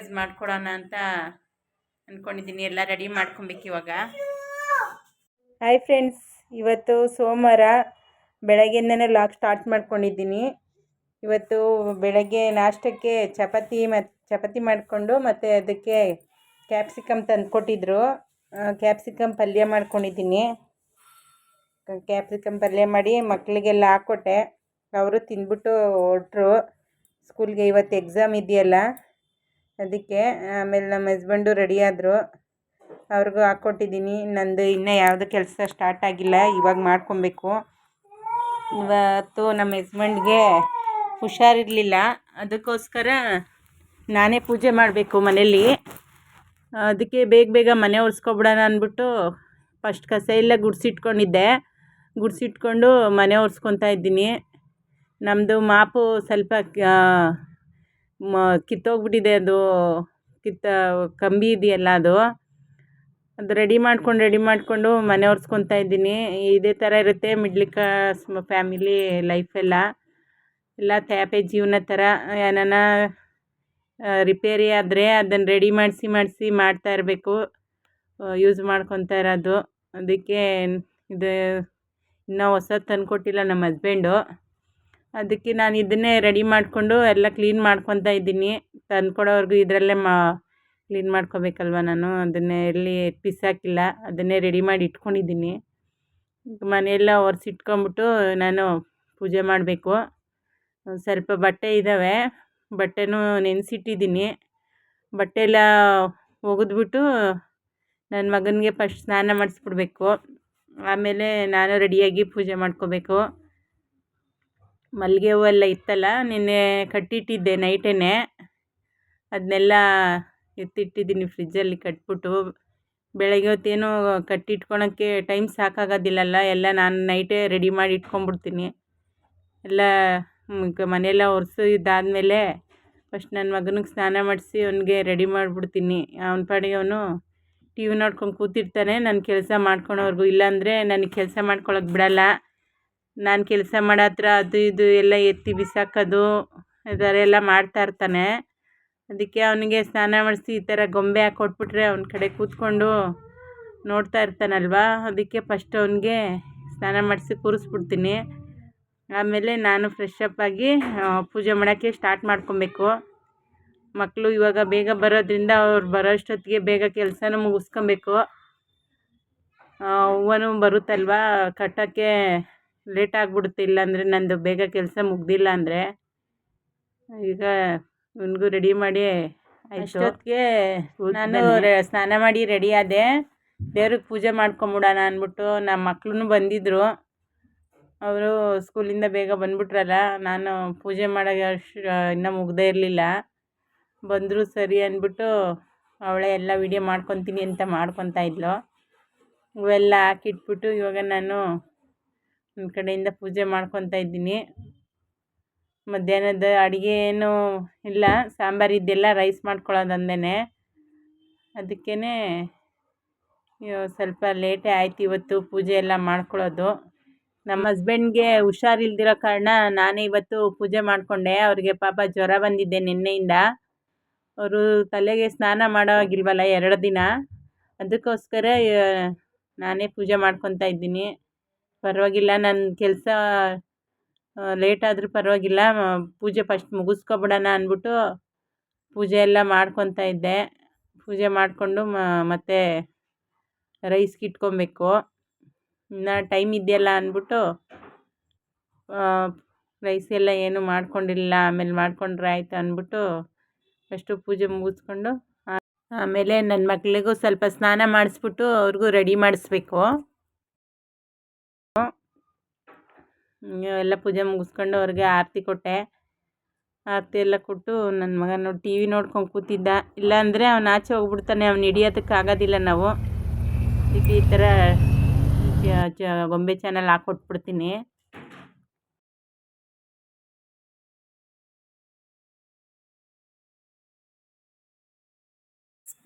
Surprise ಮಾಡ್ಕೊಡೋಣ ಅಂತ ಅಂದ್ಕೊಂಡಿದ್ದೀನಿ. ಎಲ್ಲ ರೆಡಿ ಮಾಡ್ಕೊಬೇಕು ಇವಾಗ. ಹಾಯ್ ಫ್ರೆಂಡ್ಸ್, ಇವತ್ತು ಸೋಮವಾರ ಬೆಳಗ್ಗೆಯಿಂದನೇ ಲಾಗ್ ಸ್ಟಾರ್ಟ್ ಮಾಡ್ಕೊಂಡಿದ್ದೀನಿ. ಇವತ್ತು ಬೆಳಗ್ಗೆ ನಾಷ್ಟಕ್ಕೆ ಚಪಾತಿ ಮಾಡಿಕೊಂಡು ಮತ್ತು ಅದಕ್ಕೆ ಕ್ಯಾಪ್ಸಿಕಮ್ ತಂದುಕೊಟ್ಟಿದ್ರು. ಕ್ಯಾಪ್ಸಿಕಮ್ ಪಲ್ಯ ಮಾಡ್ಕೊಂಡಿದ್ದೀನಿ. ಕ್ಯಾಪ್ಸಿಕಮ್ ಪಲ್ಯ ಮಾಡಿ ಮಕ್ಕಳಿಗೆಲ್ಲ ಹಾಕ್ಕೊಟ್ಟೆ. ಅವರು ತಿಂದ್ಬಿಟ್ಟು ಹೊರಟ್ರು ಸ್ಕೂಲ್ಗೆ. ಇವತ್ತು ಎಕ್ಸಾಮ್ ಇದೆಯಲ್ಲ ಅದಕ್ಕೆ. ಆಮೇಲೆ ನಮ್ಮ ಹಸ್ಬೆಂಡು ರೆಡಿ ಆದರು, ಅವ್ರಿಗೂ ಹಾಕ್ಕೊಟ್ಟಿದ್ದೀನಿ. ನಂದು ಇನ್ನೂ ಯಾವುದೂ ಕೆಲಸ ಸ್ಟಾರ್ಟ್ ಆಗಿಲ್ಲ, ಇವಾಗ ಮಾಡ್ಕೊಬೇಕು. ಇವತ್ತು ನಮ್ಮ ಹಸ್ಬೆಂಡ್ಗೆ ಹುಷಾರಿರಲಿಲ್ಲ, ಅದಕ್ಕೋಸ್ಕರ ನಾನೇ ಪೂಜೆ ಮಾಡಬೇಕು ಮನೇಲಿ. ಅದಕ್ಕೆ ಬೇಗ ಮನೆ ಒರೆಸ್ಕೊಬಿಡೋಣ ಅಂದ್ಬಿಟ್ಟು ಫಸ್ಟ್ ಕಸ ಎಲ್ಲ ಗುಡಿಸಿಟ್ಕೊಂಡು ಮನೆ ಒರೆಸ್ಕೊತಾ ಇದ್ದೀನಿ. ನಮ್ಮದು ಮಾಪು ಸ್ವಲ್ಪ ಕಿತ್ತೋಗ್ಬಿಟ್ಟಿದೆ. ಅದು ಕಂಬಿ ಇದೆಯಲ್ಲ ಅದು ರೆಡಿ ಮಾಡಿಕೊಂಡು ಮನೆ ಒರೆಸ್ಕೊತಾ ಇದ್ದೀನಿ. ಇದೇ ಥರ ಇರುತ್ತೆ ಮಿಡ್ಲ್ ಕ್ಲಾಸ್ ಫ್ಯಾಮಿಲಿ ಎಲ್ಲ ತ್ಯಾಪೆ ಜೀವನ ಥರ. ಏನಾನ ರಿಪೇರಿ ಆದರೆ ಅದನ್ನು ರೆಡಿ ಮಾಡಿಸಿ ಮಾಡ್ತಾ ಇರಬೇಕು, ಯೂಸ್ ಮಾಡ್ಕೊತಾ ಇರೋದು. ಅದಕ್ಕೆ ಇದು ಇನ್ನೂ ಹೊಸದು ತಂದುಕೊಟ್ಟಿಲ್ಲ ನಮ್ಮ ಹಸ್ಬೆಂಡು. ಅದಕ್ಕೆ ನಾನು ಇದನ್ನೇ ರೆಡಿ ಮಾಡಿಕೊಂಡು ಎಲ್ಲ ಕ್ಲೀನ್ ಮಾಡ್ಕೊತಾ ಇದ್ದೀನಿ. ತಂದುಕೊಡೋವರೆಗೂ ಇದರಲ್ಲೇ ಕ್ಲೀನ್ ಮಾಡ್ಕೋಬೇಕಲ್ವ ನಾನು. ಅದನ್ನೇ ಎಲ್ಲಿ ಬಿಸಾಕಿಲ್ಲ, ಅದನ್ನೇ ರೆಡಿ ಮಾಡಿ ಇಟ್ಕೊಂಡಿದ್ದೀನಿ. ಮನೆಯೆಲ್ಲ ಒರೆಸಿಟ್ಕೊಂಬಿಟ್ಟು ನಾನು ಪೂಜೆ ಮಾಡಬೇಕು. ಸ್ವಲ್ಪ ಬಟ್ಟೆ ಇದ್ದಾವೆ, ಬಟ್ಟೆನೂ ನೆನೆಸಿಟ್ಟಿದ್ದೀನಿ. ಬಟ್ಟೆ ಎಲ್ಲ ಒಗೆದ್ಬಿಟ್ಟು ನನ್ನ ಮಗನಿಗೆ ಫಸ್ಟ್ ಸ್ನಾನ ಮಾಡಿಸ್ಬಿಡ್ಬೇಕು. ಆಮೇಲೆ ನಾನು ರೆಡಿಯಾಗಿ ಪೂಜೆ ಮಾಡ್ಕೋಬೇಕು. ಮಲ್ಲಿಗೆ ಹೂವೆಲ್ಲ ಇತ್ತಲ್ಲ, ನಿನ್ನೆ ಕಟ್ಟಿಟ್ಟಿದ್ದೆ ನೈಟೇ. ಅದನ್ನೆಲ್ಲ ಎತ್ತಿಟ್ಟಿದ್ದೀನಿ ಫ್ರಿಜ್ಜಲ್ಲಿ ಕಟ್ಬಿಟ್ಟು. ಬೆಳಗ್ಗೆ ಹೊತ್ತೇನು ಕಟ್ಟಿಟ್ಕೊಳಕ್ಕೆ ಟೈಮ್ ಸಾಕಾಗೋದಿಲ್ಲಲ್ಲ, ಎಲ್ಲ ನಾನು ನೈಟೇ ರೆಡಿ ಮಾಡಿ ಇಟ್ಕೊಂಡ್ಬಿಡ್ತೀನಿ. ಎಲ್ಲ ಮನೆಯೆಲ್ಲ ಒರೆಸಿದ್ದಾದಮೇಲೆ ಫಸ್ಟ್ ನನ್ನ ಮಗನಿಗೆ ಸ್ನಾನ ಮಾಡಿಸಿ ಅವನಿಗೆ ರೆಡಿ ಮಾಡಿಬಿಡ್ತೀನಿ. ಅವನ ಪಾಡಿಗೆ ಅವನು ಟಿ ವಿ ನೋಡ್ಕೊಂಡು ಕೂತಿರ್ತಾನೆ, ನಾನು ಕೆಲಸ ಮಾಡ್ಕೊಳೋವರೆಗೂ. ಇಲ್ಲಾಂದರೆ ನನಗೆ ಕೆಲಸ ಮಾಡ್ಕೊಳಕ್ಕೆ ಬಿಡಲ್ಲ. ನಾನು ಕೆಲಸ ಮಾಡೋ ಹತ್ರ ಅದು ಇದು ಎಲ್ಲ ಎತ್ತಿ ಬಿಸಾಕೋದು ಈ ಥರ ಎಲ್ಲ ಮಾಡ್ತಾಯಿರ್ತಾನೆ. ಅದಕ್ಕೆ ಅವನಿಗೆ ಸ್ನಾನ ಮಾಡಿಸಿ ಈ ಥರ ಗೊಂಬೆ ಹಾಕಿ ಕೊಟ್ಬಿಟ್ರೆ ಅವನ ಕಡೆ ಕೂತ್ಕೊಂಡು ನೋಡ್ತಾ ಇರ್ತಾನಲ್ವ. ಅದಕ್ಕೆ ಫಸ್ಟ್ ಅವನಿಗೆ ಸ್ನಾನ ಮಾಡಿಸಿ ಕೂರಿಸ್ಬಿಡ್ತೀನಿ. ಆಮೇಲೆ ನಾನು ಫ್ರೆಶ್ ಅಪ್ ಆಗಿ ಪೂಜೆ ಮಾಡೋಕ್ಕೆ ಸ್ಟಾರ್ಟ್ ಮಾಡ್ಕೊಬೇಕು. ಮಕ್ಕಳು ಇವಾಗ ಬೇಗ ಬರೋದ್ರಿಂದ ಅವ್ರು ಬರೋ ಅಷ್ಟೊತ್ತಿಗೆ ಬೇಗ ಕೆಲಸನೂ ಮುಗಿಸ್ಕೊಬೇಕು. ಹೂವನೂ ಬರುತ್ತಲ್ವ, ಕಟ್ಟೋಕ್ಕೆ ಲೇಟ್ ಆಗಿಬಿಡುತ್ತೆ. ಇಲ್ಲಾಂದರೆ ನಂದು ಬೇಗ ಕೆಲಸ ಮುಗ್ದಿಲ್ಲ ಅಂದರೆ. ಈಗ ಇವನಿಗೂ ರೆಡಿ ಮಾಡಿ ಅಷ್ಟೊತ್ತಿಗೆ ನಾನು ಸ್ನಾನ ಮಾಡಿ ರೆಡಿ ಆದೆ. ದೇವ್ರಿಗೆ ಪೂಜೆ ಮಾಡ್ಕೊಂಬಿಡೋಣ ಅಂದ್ಬಿಟ್ಟು ನಮ್ಮ ಮಕ್ಕಳು ಬಂದಿದ್ದರು. ಅವರು ಸ್ಕೂಲಿಂದ ಬೇಗ ಬಂದುಬಿಟ್ರಲ್ಲ, ನಾನು ಪೂಜೆ ಮಾಡೋಕ್ಕೆ ಇನ್ನೂ ಮುಗ್ದೇ ಇರಲಿಲ್ಲ. ಬಂದರು ಸರಿ ಅಂದ್ಬಿಟ್ಟು ಅವಳೇ ಎಲ್ಲ ವೀಡಿಯೋ ಮಾಡ್ಕೊತೀನಿ ಅಂತ ಮಾಡ್ಕೊತಾ ಇದ್ಲು. ಇವೆಲ್ಲ ಹಾಕಿಟ್ಬಿಟ್ಟು ಇವಾಗ ನಾನು ನನ್ನ ಕಡೆಯಿಂದ ಪೂಜೆ ಮಾಡ್ಕೊತಾ ಇದ್ದೀನಿ. ಮಧ್ಯಾಹ್ನದ ಅಡುಗೆ ಏನೂ ಇಲ್ಲ, ಸಾಂಬಾರು ಇದೆಲ್ಲ ರೈಸ್ ಮಾಡ್ಕೊಳ್ಳೋದಂದೇ. ಅದಕ್ಕೇ ಸ್ವಲ್ಪ ಲೇಟೇ ಆಯ್ತು ಇವತ್ತು ಪೂಜೆ ಎಲ್ಲ ಮಾಡ್ಕೊಳ್ಳೋದು. ನಮ್ಮ ಹಸ್ಬೆಂಡ್ಗೆ ಹುಷಾರಿಲ್ದಿರೋ ಕಾರಣ ನಾನೇ ಇವತ್ತು ಪೂಜೆ ಮಾಡಿಕೊಂಡೆ. ಅವ್ರಿಗೆ ಪಾಪ ಜ್ವರ ಬಂದಿದ್ದೆ ನಿನ್ನೆಯಿಂದ. ಅವರು ತಲೆಗೆ ಸ್ನಾನ ಮಾಡೋವಾಗಿಲ್ವಲ್ಲ 2 ದಿನ, ಅದಕ್ಕೋಸ್ಕರ ನಾನೇ ಪೂಜೆ ಮಾಡ್ಕೊತಾ ಇದ್ದೀನಿ. ಪರವಾಗಿಲ್ಲ, ನನ್ನ ಕೆಲಸ ಲೇಟ್ ಆದರೂ ಪರವಾಗಿಲ್ಲ, ಪೂಜೆ ಫಸ್ಟ್ ಮುಗಿಸ್ಕೊಬಿಡೋಣ ಅಂದ್ಬಿಟ್ಟು ಪೂಜೆ ಎಲ್ಲ ಮಾಡ್ಕೊತಾ ಇದ್ದೆ. ಪೂಜೆ ಮಾಡಿಕೊಂಡು ಮತ್ತೆ ರೈಸ್ಗೆ ಇಟ್ಕೊಬೇಕು. ಇನ್ನು ಟೈಮ್ ಇದೆಯಲ್ಲ ಅಂದ್ಬಿಟ್ಟು ರೈಸ್ ಎಲ್ಲ ಏನು ಮಾಡ್ಕೊಂಡಿಲ್ಲ, ಆಮೇಲೆ ಮಾಡಿಕೊಂಡ್ರೆ ಆಯಿತು ಅಂದ್ಬಿಟ್ಟು ಫಸ್ಟು ಪೂಜೆ ಮುಗಿಸ್ಕೊಂಡು ಆಮೇಲೆ ನನ್ನ ಮಕ್ಕಳಿಗೂ ಸ್ವಲ್ಪ ಸ್ನಾನ ಮಾಡಿಸ್ಬಿಟ್ಟು ಅವ್ರಿಗೂ ರೆಡಿ ಮಾಡಿಸ್ಬೇಕು. ಎಲ್ಲ ಪೂಜೆ ಮುಗಿಸ್ಕೊಂಡು ಅವ್ರಿಗೆ ಆರತಿ ಕೊಟ್ಟೆ. ಆರತಿ ಎಲ್ಲ ಕೊಟ್ಟು ನನ್ನ ಮಗ ನೋಡಿ ಟಿ ವಿ ನೋಡ್ಕೊಂಡು ಕೂತಿದ್ದ. ಇಲ್ಲಾಂದರೆ ಅವನು ಆಚೆ ಹೋಗ್ಬಿಡ್ತಾನೆ, ಅವ್ನು ಹಿಡಿಯೋದಕ್ಕೆ ಆಗೋದಿಲ್ಲ ನಾವು. ಈ ಥರ ಗೊಂಬೆ ಚಾನಲ್ ಹಾಕ್ಕೊಟ್ಬಿಡ್ತೀನಿ.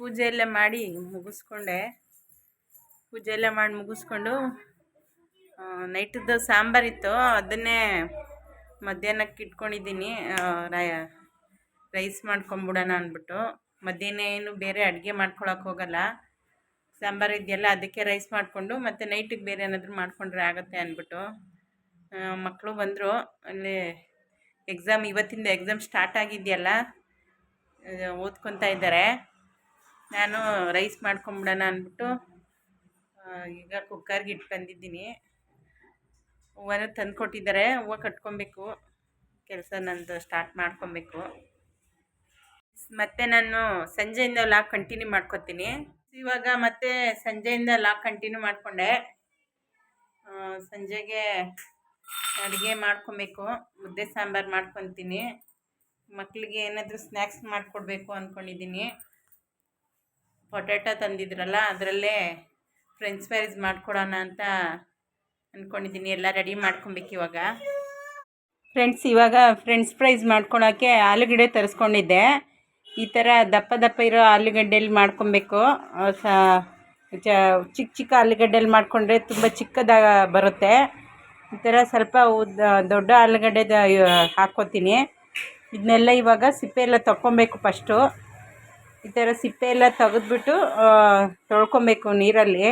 ಪೂಜೆ ಎಲ್ಲ ಮಾಡಿ ಮುಗಿಸ್ಕೊಂಡೆ. ಪೂಜೆ ಎಲ್ಲ ಮಾಡಿ ಮುಗಿಸ್ಕೊಂಡು ನೈಟದ್ದು ಸಾಂಬಾರಿತ್ತು, ಅದನ್ನೇ ಮಧ್ಯಾಹ್ನಕ್ಕೆ ಇಟ್ಕೊಂಡಿದ್ದೀನಿ. ರೈಸ್ ಮಾಡ್ಕೊಂಬಿಡೋಣ ಅಂದ್ಬಿಟ್ಟು ಮಧ್ಯಾಹ್ನ ಏನು ಬೇರೆ ಅಡುಗೆ ಮಾಡ್ಕೊಳಕ್ಕೆ ಹೋಗಲ್ಲ. ಸಾಂಬಾರು ಇದೆಯಲ್ಲ ಅದಕ್ಕೆ ರೈಸ್ ಮಾಡಿಕೊಂಡು ಮತ್ತು ನೈಟಿಗೆ ಬೇರೆ ಏನಾದರೂ ಮಾಡಿಕೊಂಡ್ರೆ ಆಗುತ್ತೆ ಅಂದ್ಬಿಟ್ಟು ಮಕ್ಕಳು ಬಂದರು. ಅಲ್ಲಿ ಇವತ್ತಿಂದ ಎಕ್ಸಾಮ್ ಸ್ಟಾರ್ಟ್ ಆಗಿದೆಯಲ್ಲ, ಓದ್ಕೊತಾ ಇದ್ದಾರೆ. ನಾನು ರೈಸ್ ಮಾಡ್ಕೊಂಬಿಡೋಣ ಅಂದ್ಬಿಟ್ಟು ಈಗ ಕುಕ್ಕರ್ಗೆ ಇಟ್ಟು ಬಂದಿದ್ದೀನಿ. ಹೂವನ ತಂದು ಕೊಟ್ಟಿದ್ದಾರೆ. ಹೂವು ಕಟ್ಕೊಬೇಕು, ಕೆಲಸ ನಂದು ಸ್ಟಾರ್ಟ್ ಮಾಡ್ಕೊಬೇಕು. ಮತ್ತೆ ನಾನು ಸಂಜೆಯಿಂದ ಲಾಗ್ ಕಂಟಿನ್ಯೂ ಮಾಡ್ಕೊತೀನಿ. ಇವಾಗ ಮತ್ತೆ ಸಂಜೆಯಿಂದ ಲಾಗ್ ಕಂಟಿನ್ಯೂ ಮಾಡಿಕೊಂಡೆ. ಸಂಜೆಗೆ ಅಡುಗೆ ಮಾಡ್ಕೊಬೇಕು. ಮುದ್ದೆ ಸಾಂಬಾರು ಮಾಡ್ಕೊತೀನಿ. ಮಕ್ಕಳಿಗೆ ಏನಾದರೂ ಸ್ನ್ಯಾಕ್ಸ್ ಮಾಡಿಕೊಡ್ಬೇಕು ಅಂದ್ಕೊಂಡಿದ್ದೀನಿ. ಪೊಟ್ಯಾಟೊ ತಂದಿದ್ರಲ್ಲ, ಅದರಲ್ಲೇ ಫ್ರೆಂಚ್ ಫ್ರೈಸ್ ಮಾಡಿಕೊಡೋಣ ಅಂತ ಅಂದ್ಕೊಂಡಿದ್ದೀನಿ. ಎಲ್ಲ ರೆಡಿ ಮಾಡ್ಕೊಬೇಕು ಇವಾಗ. ಫ್ರೆಂಡ್ಸ್, ಇವಾಗ ಫ್ರೆಂಚ್ ಫ್ರೈಸ್ ಮಾಡ್ಕೊಳಕ್ಕೆ ಆಲೂಗಡ್ಡೆ ತರಿಸ್ಕೊಂಡಿದ್ದೆ. ಈ ಥರ ದಪ್ಪ ದಪ್ಪ ಇರೋ ಆಲೂಗಡ್ಡೆಯಲ್ಲಿ ಮಾಡ್ಕೊಬೇಕು. ಚಿಕ್ಕ ಚಿಕ್ಕ ಆಲೂಗಡ್ಡೆಯಲ್ಲಿ ಮಾಡಿಕೊಂಡ್ರೆ ತುಂಬ ಚಿಕ್ಕದಾಗ ಬರುತ್ತೆ. ಈ ಥರ ಸ್ವಲ್ಪ ದೊಡ್ಡ ಆಲೂಗಡ್ಡೆದ ಹಾಕ್ಕೊತೀನಿ. ಇದನ್ನೆಲ್ಲ ಇವಾಗ ಸಿಪ್ಪೆ ಎಲ್ಲ ತೊಗೊಬೇಕು. ಫಸ್ಟು ಈ ಥರ ಸಿಪ್ಪೆ ಎಲ್ಲ ತೆಗೆದ್ಬಿಟ್ಟು ತೊಳ್ಕೊಬೇಕು ನೀರಲ್ಲಿ.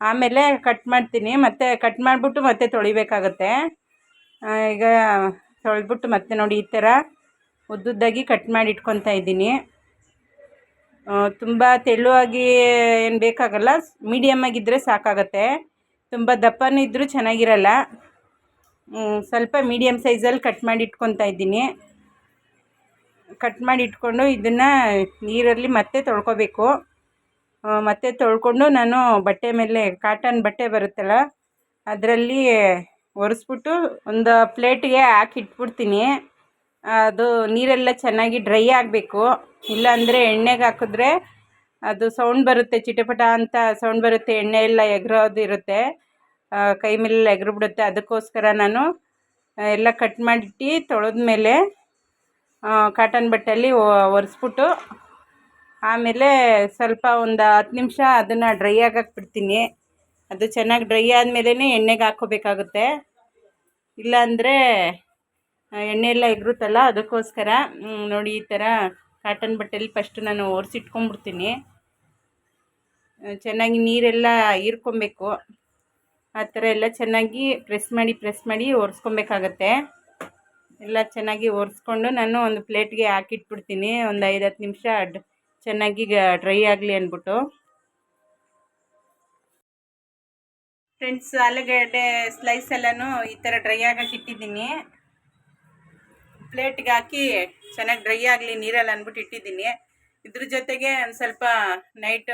ಆಮೇಲೆ ಕಟ್ ಮಾಡ್ತೀನಿ. ಮತ್ತೆ ಕಟ್ ಮಾಡಿಬಿಟ್ಟು ಮತ್ತೆ ತೊಳಿಬೇಕಾಗತ್ತೆ. ಈಗ ತೊಳೆದ್ಬಿಟ್ಟು ಮತ್ತೆ ನೋಡಿ ಈ ಥರ ಉದ್ದುದ್ದಾಗಿ ಕಟ್ ಮಾಡಿ ಇಟ್ಕೊತಾ ಇದ್ದೀನಿ. ತುಂಬ ತೆಳುವಾಗಿ ಏನು ಬೇಕಾಗಲ್ಲ, ಮೀಡಿಯಮ್ಮಾಗಿದ್ದರೆ ಸಾಕಾಗತ್ತೆ. ತುಂಬ ದಪ್ಪನೂ ಇದ್ದರೂ ಚೆನ್ನಾಗಿರಲ್ಲ. ಸ್ವಲ್ಪ ಮೀಡಿಯಮ್ ಸೈಜಲ್ಲಿ ಕಟ್ ಮಾಡಿ ಇಟ್ಕೊತಾ ಇದ್ದೀನಿ. ಕಟ್ ಮಾಡಿ ಇಟ್ಕೊಂಡು ಇದನ್ನು ನೀರಲ್ಲಿ ಮತ್ತೆ ತೊಳ್ಕೊಬೇಕು. ಮತ್ತೆ ತೊಳ್ಕೊಂಡು ನಾನು ಬಟ್ಟೆ ಮೇಲೆ ಕಾಟನ್ ಬಟ್ಟೆ ಬರುತ್ತಲ್ಲ, ಅದರಲ್ಲಿ ಒರೆಸ್ಬಿಟ್ಟು ಒಂದು ಪ್ಲೇಟಿಗೆ ಹಾಕಿ ಇಟ್ಬಿಡ್ತೀನಿ. ಅದು ನೀರೆಲ್ಲ ಚೆನ್ನಾಗಿ ಡ್ರೈ ಆಗಬೇಕು. ಇಲ್ಲಾಂದರೆ ಎಣ್ಣೆಗೆ ಹಾಕಿದ್ರೆ ಅದು ಸೌಂಡ್ ಬರುತ್ತೆ, ಚಿಟಪಟ ಅಂತ ಸೌಂಡ್ ಬರುತ್ತೆ. ಎಣ್ಣೆ ಎಲ್ಲ ಎಗರೋದು ಇರುತ್ತೆ, ಕೈ ಮೇಲೆಲ್ಲ ಎಗರು ಬಿಡುತ್ತೆ. ಅದಕ್ಕೋಸ್ಕರ ನಾನು ಎಲ್ಲ ಕಟ್ ಮಾಡಿಟ್ಟು ತೊಳೆದ್ಮೇಲೆ ಕಾಟನ್ ಬಟ್ಟೆಯಲ್ಲಿ ಒರೆಸ್ಬಿಟ್ಟು ಆಮೇಲೆ ಸ್ವಲ್ಪ ಒಂದು 10 ನಿಮಿಷ ಅದನ್ನು ಡ್ರೈ ಆಗಕ್ಕೆ ಬಿಡ್ತೀನಿ. ಅದು ಚೆನ್ನಾಗಿ ಡ್ರೈ ಆದಮೇಲೆ ಎಣ್ಣೆಗೆ ಹಾಕ್ಕೋಬೇಕಾಗುತ್ತೆ. ಇಲ್ಲಾಂದರೆ ಎಣ್ಣೆ ಎಲ್ಲ ಎಗರುತ್ತಲ್ಲ, ಅದಕ್ಕೋಸ್ಕರ ನೋಡಿ ಈ ಥರ ಕಾಟನ್ ಬಟ್ಟೆಯಲ್ಲಿ ಫಸ್ಟು ನಾನು ಒರೆಸಿಟ್ಕೊಂಡ್ಬಿಡ್ತೀನಿ. ಚೆನ್ನಾಗಿ ನೀರೆಲ್ಲ ಹೀರ್ಕೊಬೇಕು. ಆ ಥರ ಎಲ್ಲ ಚೆನ್ನಾಗಿ ಪ್ರೆಸ್ ಮಾಡಿ ಒರೆಸ್ಕೊಬೇಕಾಗತ್ತೆ. ಎಲ್ಲ ಚೆನ್ನಾಗಿ ಒರೆಸ್ಕೊಂಡು ನಾನು ಒಂದು ಪ್ಲೇಟ್ಗೆ ಹಾಕಿಟ್ಬಿಡ್ತೀನಿ. ಒಂದು 5-10 ನಿಮಿಷ ಚೆನ್ನಾಗಿ ಡ್ರೈ ಆಗಲಿ ಅಂದ್ಬಿಟ್ಟು. ಫ್ರೆಂಡ್ಸ್, ಆಲೂಗಡ್ಡೆ ಸ್ಲೈಸ್ ಎಲ್ಲನೂ ಈ ಥರ ಡ್ರೈ ಆಗಕ್ಕೆ ಇಟ್ಟಿದ್ದೀನಿ. ಪ್ಲೇಟ್ಗೆ ಹಾಕಿ ಚೆನ್ನಾಗಿ ಡ್ರೈ ಆಗಲಿ ನೀರಲ್ಲಿ ಅಂದ್ಬಿಟ್ಟು ಇಟ್ಟಿದ್ದೀನಿ. ಇದ್ರ ಜೊತೆಗೆ ಒಂದು ಸ್ವಲ್ಪ ನೈಟ್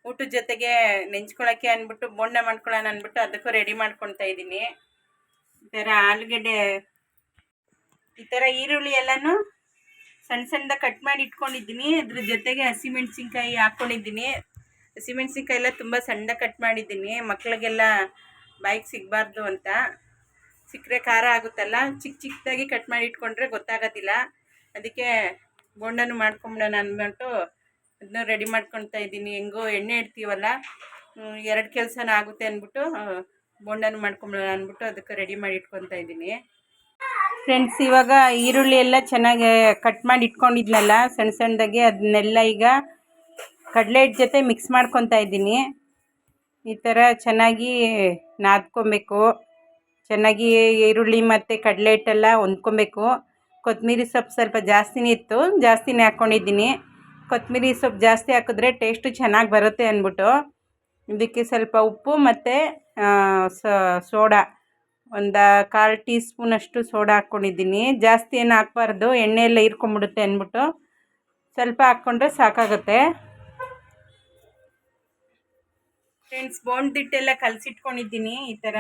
ಊಟದ ಜೊತೆಗೆ ನೆಂಚ್ಕೊಳ್ಳೋಕ್ಕೆ ಅಂದ್ಬಿಟ್ಟು ಬೋಂಡ ಮಾಡ್ಕೊಳ್ಳೋಣ ಅಂದ್ಬಿಟ್ಟು ಅದಕ್ಕೂ ರೆಡಿ ಮಾಡ್ಕೊತಾ ಇದ್ದೀನಿ. ಈ ಥರ ಆಲೂಗಡ್ಡೆ, ಈ ಥರ ಈರುಳ್ಳಿ ಎಲ್ಲನೂ ಸಣ್ಣ ಸಣ್ಣದಾಗಿ ಕಟ್ ಮಾಡಿ ಇಟ್ಕೊಂಡಿದ್ದೀನಿ. ಅದ್ರ ಜೊತೆಗೆ ಹಸಿಮೆಣ್ಸಿನ್ಕಾಯಿ ಹಾಕ್ಕೊಂಡಿದ್ದೀನಿ. ಹಸಿಮೆಣ್ಸಿನ್ಕಾಯಿ ಎಲ್ಲ ತುಂಬ ಸಣ್ಣದಾಗಿ ಕಟ್ ಮಾಡಿದ್ದೀನಿ, ಮಕ್ಕಳಿಗೆಲ್ಲ ಬಾಯಿಗೆ ಸಿಗಬಾರ್ದು ಅಂತ. ಸಿಕ್ಕರೆ ಖಾರ ಆಗುತ್ತಲ್ಲ, ಚಿಕ್ಕದಾಗಿ ಕಟ್ ಮಾಡಿ ಇಟ್ಕೊಂಡ್ರೆ ಗೊತ್ತಾಗೋದಿಲ್ಲ. ಅದಕ್ಕೆ ಬೋಂಡನೂ ಮಾಡ್ಕೊಂಬಿಡೋಣ ಅಂದ್ಬಿಟ್ಟು ಅದನ್ನ ರೆಡಿ ಮಾಡ್ಕೊತಾ ಇದ್ದೀನಿ. ಹೆಂಗೋ ಎಣ್ಣೆ ಇಡ್ತೀವಲ್ಲ, 2 ಕೆಲಸನ ಆಗುತ್ತೆ ಅಂದ್ಬಿಟ್ಟು ಬೋಂಡನೂ ಮಾಡ್ಕೊಂಬಿಡೋಣ ಅಂದ್ಬಿಟ್ಟು ಅದಕ್ಕೆ ರೆಡಿ ಮಾಡಿ ಇಟ್ಕೊತಾ ಇದ್ದೀನಿ. ಫ್ರೆಂಡ್ಸ್, ಇವಾಗ ಈರುಳ್ಳಿ ಎಲ್ಲ ಚೆನ್ನಾಗಿ ಕಟ್ ಮಾಡಿ ಇಟ್ಕೊಂಡಿದ್ನಲ್ಲ ಸಣ್ಣ ಸಣ್ಣದಾಗಿ, ಅದನ್ನೆಲ್ಲ ಈಗ ಕಡಲೆ ಹಿಟ್ಟು ಜೊತೆ ಮಿಕ್ಸ್ ಮಾಡ್ಕೊತಾ ಇದ್ದೀನಿ. ಈ ಥರ ಚೆನ್ನಾಗಿ ನಾದ್ಕೊಬೇಕು. ಚೆನ್ನಾಗಿ ಈರುಳ್ಳಿ ಮತ್ತು ಕಡಲೆ ಹಿಟ್ಟೆಲ್ಲ ಹೊಂದ್ಕೊಬೇಕು. ಕೊತ್ತಂಬರಿ ಸೊಪ್ಪು ಸ್ವಲ್ಪ ಜಾಸ್ತಿನೇ ಇತ್ತು, ಜಾಸ್ತಿನೇ ಹಾಕ್ಕೊಂಡಿದ್ದೀನಿ. ಕೊತ್ತಂಬರಿ ಸೊಪ್ಪು ಜಾಸ್ತಿ ಹಾಕಿದ್ರೆ ಟೇಸ್ಟು ಚೆನ್ನಾಗಿ ಬರುತ್ತೆ ಅಂದ್ಬಿಟ್ಟು ಇದಕ್ಕೆ ಸ್ವಲ್ಪ ಉಪ್ಪು ಮತ್ತು ಸೋಡಾ, ಒಂದು 1/4 ಟೀ ಸ್ಪೂನಷ್ಟು ಸೋಡಾ ಹಾಕ್ಕೊಂಡಿದ್ದೀನಿ. ಜಾಸ್ತಿ ಏನು ಹಾಕ್ಬಾರ್ದು, ಎಣ್ಣೆ ಎಲ್ಲ ಹೀರ್ಕೊಂಬಿಡುತ್ತೆ ಅಂದ್ಬಿಟ್ಟು ಸ್ವಲ್ಪ ಹಾಕ್ಕೊಂಡ್ರೆ ಸಾಕಾಗುತ್ತೆ. ಫ್ರೆಂಡ್ಸ್, ಬೋಂಡಿಟ್ಟೆಲ್ಲ ಕಲಸಿಟ್ಕೊಂಡಿದ್ದೀನಿ. ಈ ಥರ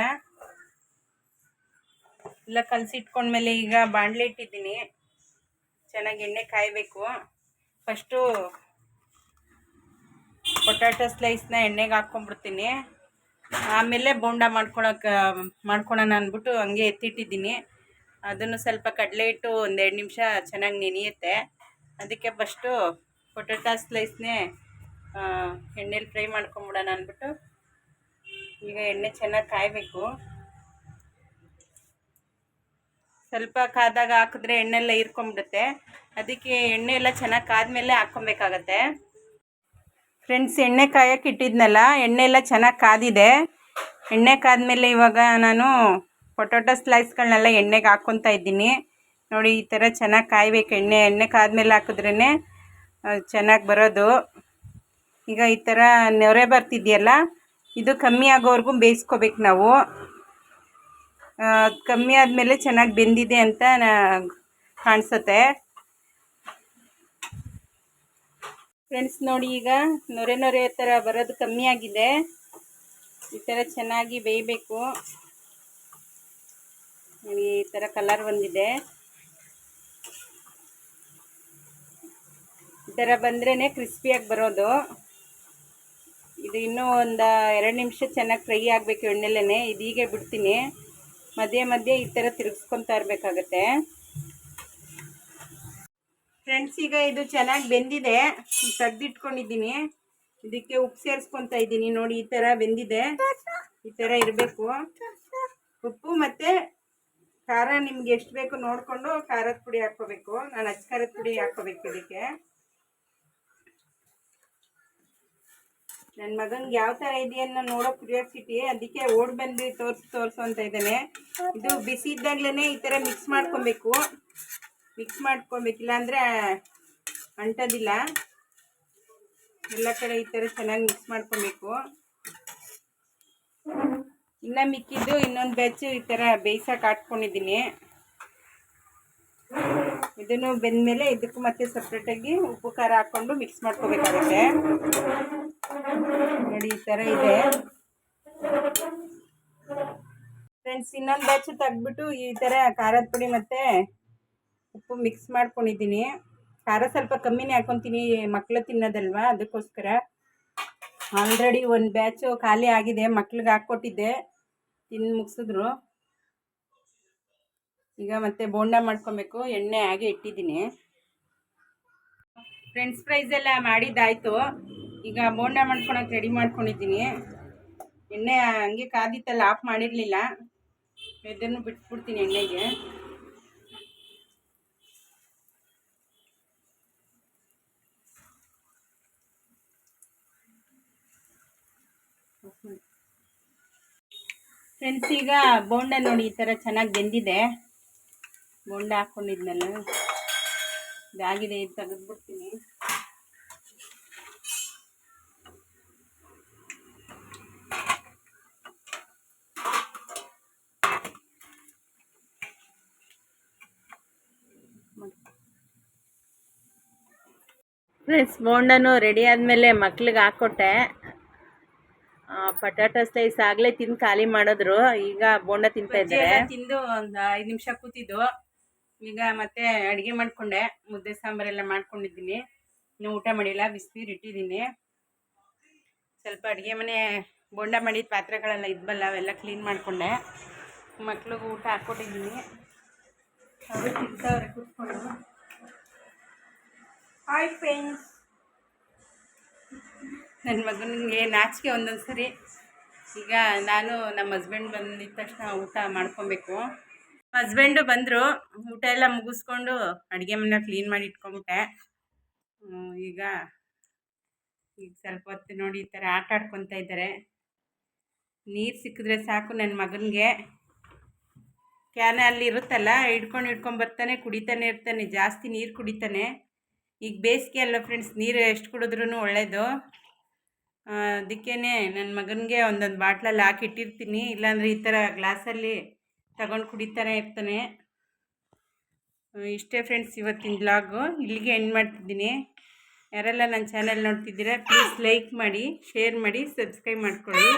ಎಲ್ಲ ಕಲಸಿಟ್ಕೊಂಡ್ಮೇಲೆ ಈಗ ಬಾಣಲೆ ಇಟ್ಟಿದ್ದೀನಿ. ಚೆನ್ನಾಗಿ ಎಣ್ಣೆ ಕಾಯಬೇಕು. ಫಸ್ಟು ಪೊಟ್ಯಾಟೊ ಸ್ಲೈಸ್ನ ಎಣ್ಣೆಗೆ ಹಾಕ್ಕೊಂಡ್ಬಿಡ್ತೀನಿ. ಆಮೇಲೆ ಬೋಂಡ ಮಾಡ್ಕೊಳೋಣ ಅಂದ್ಬಿಟ್ಟು ಹಂಗೆ ಎತ್ತಿಟ್ಟಿದ್ದೀನಿ. ಅದನ್ನು ಸ್ವಲ್ಪ ಕಡಲೆ ಹಿಟ್ಟು ಒಂದು 2 ನಿಮಿಷ ಚೆನ್ನಾಗಿ ನೆನೆಯುತ್ತೆ. ಅದಕ್ಕೆ ಫಸ್ಟು ಪೊಟ್ಯಾಟೊ ಸ್ಲೈಸ್ನೇ ಎಣ್ಣೆಲಿ ಫ್ರೈ ಮಾಡ್ಕೊಂಬಿಡೋಣ ಅಂದ್ಬಿಟ್ಟು ಈಗ ಎಣ್ಣೆ ಚೆನ್ನಾಗಿ ಕಾಯಬೇಕು. ಸ್ವಲ್ಪ ಕಾದಾಗ ಹಾಕಿದ್ರೆ ಎಣ್ಣೆಲ್ಲ ಹೀರ್ಕೊಂಡ್ಬಿಡುತ್ತೆ. ಅದಕ್ಕೆ ಎಣ್ಣೆ ಎಲ್ಲ ಚೆನ್ನಾಗಿ ಕಾದ್ಮೇಲೆ ಹಾಕ್ಕೊಬೇಕಾಗತ್ತೆ. ಫ್ರೆಂಡ್ಸ್, ಎಣ್ಣೆ ಕಾಯಕ್ಕೆ ಇಟ್ಟಿದ್ನಲ್ಲ, ಎಣ್ಣೆ ಎಲ್ಲ ಚೆನ್ನಾಗಿ ಕಾದಿದೆ. ಎಣ್ಣೆ ಕಾದ್ಮೇಲೆ ಇವಾಗ ನಾನು ಪೊಟೊಟೊ ಸ್ಲೈಸ್ಗಳನ್ನೆಲ್ಲ ಎಣ್ಣೆಗೆ ಹಾಕ್ಕೊತಾ ಇದ್ದೀನಿ. ನೋಡಿ, ಈ ಥರ ಚೆನ್ನಾಗಿ ಕಾಯ್ಬೇಕು. ಎಣ್ಣೆ ಕಾದ್ಮೇಲೆ ಹಾಕಿದ್ರೇ ಚೆನ್ನಾಗಿ ಬರೋದು. ಈಗ ಈ ಥರ ನೊರೆ ಬರ್ತಿದೆಯಲ್ಲ, ಇದು ಕಮ್ಮಿ ಆಗೋವರೆಗೂ ಬೇಯಿಸ್ಕೋಬೇಕು ನಾವು. ಕಮ್ಮಿ ಆದಮೇಲೆ ಚೆನ್ನಾಗಿ ಬೆಂದಿದೆ ಅಂತ ಕಾಣಿಸುತ್ತೆ. ಫ್ರೆಂಡ್ಸ್ ನೋಡಿ, ಈಗ ನೊರೆ ಥರ ಬರೋದು ಕಮ್ಮಿ ಆಗಿದೆ. ಈ ಥರ ಚೆನ್ನಾಗಿ ಬೇಯಬೇಕು. ನೋಡಿ, ಈ ಥರ ಕಲರ್ ಬಂದಿದೆ. ಈ ಥರ ಬಂದ್ರೇ ಕ್ರಿಸ್ಪಿಯಾಗಿ ಬರೋದು. ಇದು ಇನ್ನೂ ಒಂದು 2 ನಿಮಿಷ ಚೆನ್ನಾಗಿ ಫ್ರೈ ಆಗಬೇಕು ಎಣ್ಣೆಲೇ. ಇದು ಹೀಗೆ ಬಿಡ್ತೀನಿ. ಮಧ್ಯೆ ಮಧ್ಯೆ ಈ ಥರ ತಿರುಗಿಸ್ಕೊತಾ ಇರಬೇಕಾಗತ್ತೆ. ಫ್ರೆಂಡ್ಸ್, ಈಗ ಇದು ಚೆನ್ನಾಗಿ ಬೆಂದಿದೆ. ತೆಗೆದಿಟ್ಕೊಂಡಿದ್ದೀನಿ. ಇದಕ್ಕೆ ಉಪ್ಪು ಸೇರಿಸ್ಕೊತಾ ಇದ್ದೀನಿ. ನೋಡಿ, ಈ ಥರ ಬೆಂದಿದೆ. ಈ ಥರ ಇರಬೇಕು. ಉಪ್ಪು ಮತ್ತು ಖಾರ ನಿಮ್ಗೆ ಎಷ್ಟು ಬೇಕು ನೋಡಿಕೊಂಡು ಖಾರದ ಪುಡಿ ಹಾಕ್ಕೋಬೇಕು. ನಾನು ಅಚ್ಚ ಖಾರದ ಪುಡಿ ಹಾಕ್ಕೋಬೇಕು ಇದಕ್ಕೆ. ನನ್ನ ಮಗನಿಗೆ ಯಾವ ಥರ ಇದೆಯನ್ನ ನೋಡೋ ಕ್ಯೂರಿಯಾಸಿಟಿ, ಅದಕ್ಕೆ ಓಡ್ ಬಂದು ತೋರಿಸು ಅಂತ ಇದ್ದಾನೆ. ಇದು ಬಿಸಿ ಇದ್ದಾಗಲೇ ಈ ಥರ ಮಿಕ್ಸ್ ಮಾಡ್ಕೊಬೇಕು. ಇಲ್ಲಾಂದರೆ ಅಂಟೋದಿಲ್ಲ. ಎಲ್ಲ ಕಡೆ ಈ ಥರ ಚೆನ್ನಾಗಿ ಮಿಕ್ಸ್ ಮಾಡ್ಕೊಬೇಕು. ಇನ್ನು ಮಿಕ್ಕಿದ್ದು ಇನ್ನೊಂದು ಬ್ಯಾಚು ಈ ಥರ ಬೇಯಿಸೋಕೆ ಹಾಕ್ಕೊಂಡಿದ್ದೀನಿ. ಇದನ್ನು ಬೆಂದಮೇಲೆ ಇದಕ್ಕೂ ಮತ್ತೆ ಸಪ್ರೇಟಾಗಿ ಉಪ್ಪು ಖಾರ ಹಾಕ್ಕೊಂಡು ಮಿಕ್ಸ್ ಮಾಡ್ಕೋಬೇಕಾಗುತ್ತೆ. ನೋಡಿ, ಈ ಥರ ಇದೆ. ಫ್ರೆಂಡ್ಸ್, ಇನ್ನೊಂದು ಬ್ಯಾಚು ತೆಗ್ದ್ಬಿಟ್ಟು ಈ ಥರ ಖಾರದ ಪುಡಿ ಮತ್ತು ಉಪ್ಪು ಮಿಕ್ಸ್ ಮಾಡ್ಕೊಂಡಿದ್ದೀನಿ. ಖಾರ ಸ್ವಲ್ಪ ಕಮ್ಮಿನೇ ಹಾಕ್ಕೊತೀನಿ, ಮಕ್ಕಳು ತಿನ್ನೋದಲ್ವ, ಅದಕ್ಕೋಸ್ಕರ. ಆಲ್ರೆಡಿ ಒಂದು ಬ್ಯಾಚು ಖಾಲಿ ಆಗಿದೆ. ಮಕ್ಳಿಗೆ ಹಾಕ್ಕೊಟ್ಟಿದ್ದೆ, ತಿಂದು ಮುಗಿಸಿದ್ರು. ಈಗ ಮತ್ತೆ ಬೋಂಡ ಮಾಡ್ಕೊಬೇಕು. ಎಣ್ಣೆ ಹಾಗೆ ಇಟ್ಟಿದ್ದೀನಿ. ಫ್ರೆಂಡ್ಸ್ ಫ್ರೈಸ್ ಎಲ್ಲ ಮಾಡಿದ್ದಾಯಿತು. ಈಗ ಬೋಂಡ ಮಾಡ್ಕೊಳಕ್ಕೆ ರೆಡಿ ಮಾಡ್ಕೊಂಡಿದ್ದೀನಿ. ಎಣ್ಣೆ ಹಂಗೆ ಕಾದಿತ್ತಲ್ಲ, ಆಫ್ ಮಾಡಿರಲಿಲ್ಲ. ಇದನ್ನು ಬಿಟ್ಬಿಡ್ತೀನಿ ಎಣ್ಣೆಗೆ. ಫ್ರೆಂಡ್ಸ್, ಈಗ ಬೋಂಡ ನೋಡಿ ಈ ಥರ ಚೆನ್ನಾಗಿ ಬೆಂದಿದೆ. ಬೋಂಡ ಹಾಕ್ಕೊಂಡಿದ್ನಲ್ಲ, ಇದಾಗಿದೆ. ಇದು ತೆಗೆದ್ಬಿಡ್ತೀನಿ. ಫ್ರೆಂಡ್ಸ್, ಬೋಂಡನೂ ರೆಡಿ ಆದಮೇಲೆ ಮಕ್ಳಿಗೆ ಹಾಕ್ಕೊಟ್ಟೆ. ಪಟಾಟೊ ಸ್ಲೈಸ್ ಆಗಲೇ ತಿಂದು ಖಾಲಿ ಮಾಡಿದ್ರು. ಈಗ ಬೋಂಡ ತಿಂತಾ ಇದ್ದಾರೆ. ತಿಂದು ಒಂದು 5 ನಿಮಿಷ ಕೂತಿದ್ದು. ಈಗ ಮತ್ತೆ ಅಡುಗೆ ಮಾಡಿಕೊಂಡೆ. ಮುದ್ದೆ ಸಾಂಬಾರೆಲ್ಲ ಮಾಡ್ಕೊಂಡಿದ್ದೀನಿ. ಇನ್ನೂ ಊಟ ಮಾಡಿಲ್ಲ, ಬಿಸಿನೀರು ಇಟ್ಟಿದ್ದೀನಿ. ಸ್ವಲ್ಪ ಅಡುಗೆ ಮನೆ ಬೋಂಡ ಮಾಡಿದ ಪಾತ್ರೆಗಳೆಲ್ಲ ಇದ್ವಲ್ಲ, ಅವೆಲ್ಲ ಕ್ಲೀನ್ ಮಾಡಿಕೊಂಡೆ. ಮಕ್ಳಿಗೆ ಊಟ ಹಾಕ್ಕೊಟ್ಟಿದ್ದೀನಿ. ಅವರು ತಿಂತವ್ರೆ ಕೂತ್ಕೊಂಡು. Hi friends. ನನ್ನ ಮಗನಿಗೆ ನಾಚಿಕೆ ಒಂದೊಂದು ಸರಿ. ಈಗ ನಾನು ನಮ್ಮ ಹಸ್ಬೆಂಡ್ ಬಂದಿದ್ದ ತಕ್ಷಣ ಊಟ ಮಾಡ್ಕೊಬೇಕು. ಹಸ್ಬೆಂಡು ಬಂದರು. ಊಟ ಎಲ್ಲ ಮುಗಿಸ್ಕೊಂಡು ಅಡುಗೆ ಮನೆ ಕ್ಲೀನ್ ಮಾಡಿ ಇಟ್ಕೊಂಬಿಟ್ಟೆ. ಈಗ ಸ್ವಲ್ಪ ಹೊತ್ತು ನೋಡಿ ಈ ಥರ ಆಟ ಆಡ್ಕೊತಾ ಇದ್ದಾರೆ. ನೀರು ಸಿಕ್ಕಿದ್ರೆ ಸಾಕು ನನ್ನ ಮಗನಿಗೆ. ಕ್ಯಾನ್ ಅಲ್ಲಿ ಇರುತ್ತಲ್ಲ, ಹಿಡ್ಕೊಂಡು ಬರ್ತಾನೆ, ಕುಡಿತಾನೆ ಇರ್ತಾನೆ. ಜಾಸ್ತಿ ನೀರು ಕುಡಿತಾನೆ. ಈಗ ಬೇಸಿಗೆ ಅಲ್ಲ ಫ್ರೆಂಡ್ಸ್, ನೀರು ಎಷ್ಟು ಕುಡಿದ್ರೂ ಒಳ್ಳೆಯದು. ಅದಕ್ಕೇ ನನ್ನ ಮಗನಿಗೆ ಒಂದೊಂದು ಬಾಟ್ಲಲ್ಲಿ ಹಾಕಿಟ್ಟಿರ್ತೀನಿ. ಇಲ್ಲಾಂದರೆ ಈ ಥರ ಗ್ಲಾಸಲ್ಲಿ ತಗೊಂಡು ಕುಡಿತಾನೆ ಇರ್ತಾನೆ. ಇಷ್ಟೇ ಫ್ರೆಂಡ್ಸ್ ಇವತ್ತಿನ ಬ್ಲಾಗು. ಇಲ್ಲಿಗೆ ಎಂಡ್ ಮಾಡ್ತಿದ್ದೀನಿ. ಯಾರೆಲ್ಲ ನನ್ನ ಚಾನೆಲ್ ನೋಡ್ತಿದ್ದೀರಾ, ಪ್ಲೀಸ್ ಲೈಕ್ ಮಾಡಿ, ಶೇರ್ ಮಾಡಿ, ಸಬ್ಸ್ಕ್ರೈಬ್ ಮಾಡ್ಕೊಳ್ಳಿ.